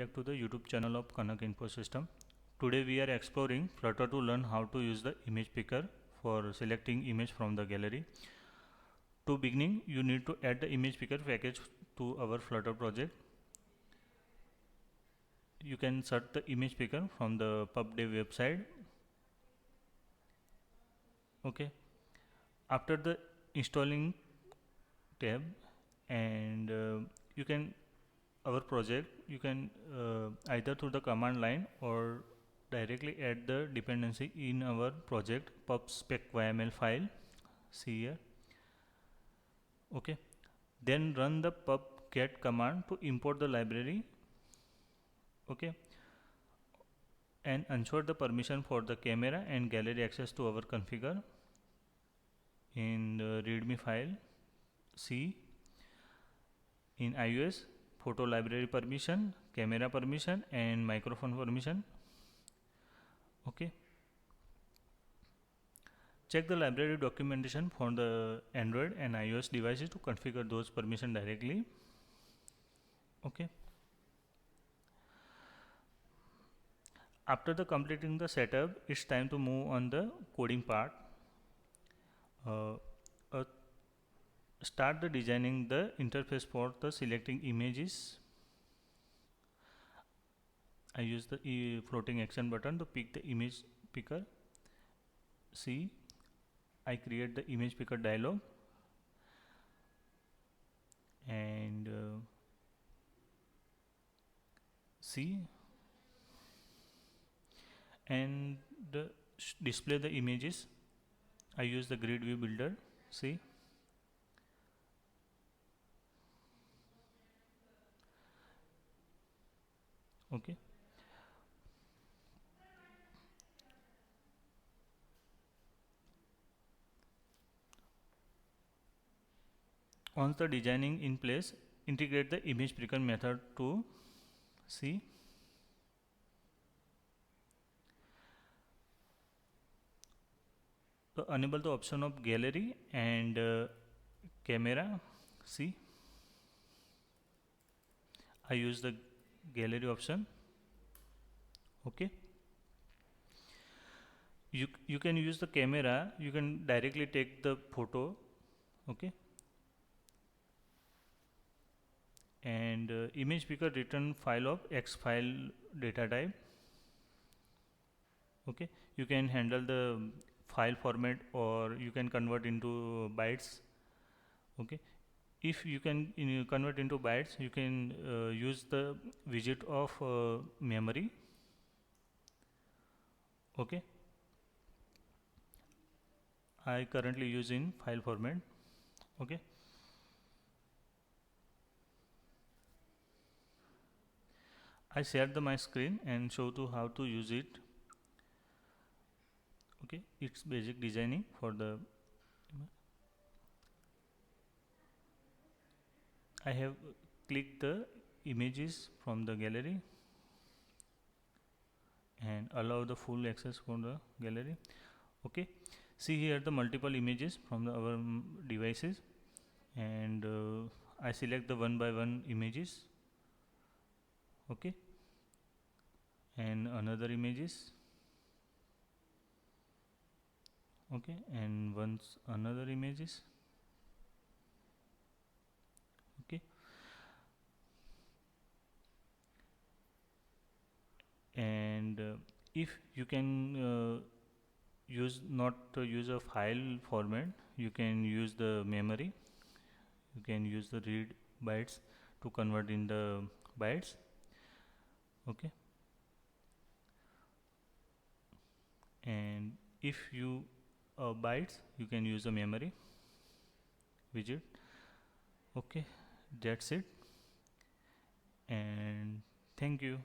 back to the YouTube channel of Kanak Infosystems. Today we are exploring Flutter to learn how to use the image picker for selecting image from the gallery. To beginning, you need to add the image picker package to our Flutter project. You can search the image picker from the pubdev website. Okay. After the installing tab, and you can our project, you can either through the command line or directly add the dependency in our project pub/spec.yml file. See here. Okay, then run the pub/get command to import the library. Okay, and ensure the permission for the camera and gallery access to our configure in the readme file. See, in iOS, photo library permission, camera permission and microphone permission. Okay, check the library documentation for the Android and iOS devices to configure those permission directly. Okay, after the completing the setup, it's time to move on the coding part. Start the designing the interface for the selecting images. I use the floating action button to pick the image picker. See, I create the image picker dialog, and see, and display the images. I use the grid view builder. See, okay. Once the designing in place, integrate the image picker method to see. So enable the option of gallery and camera. See, I use the gallery option. Okay, you can use the camera, you can directly take the photo. Okay, and image picker return file of X file data type. Okay, you can handle the file format or you can convert into bytes. Okay, if you can convert into bytes, you can use the widget of memory. Okay, I currently use in file format. Okay, I shared my screen and show to how to use it. Okay, it's basic designing for the I have clicked the images from the gallery and allow the full access from the gallery. Okay, see here the multiple images from our devices, and I select the one by one images. Okay, and another images. Okay, and once another images. Okay, and if you can use a file format, you can use the memory, you can use the read bytes to convert in the bytes. Okay, and if you bytes, you can use the memory widget. Okay, that's it, and thank you.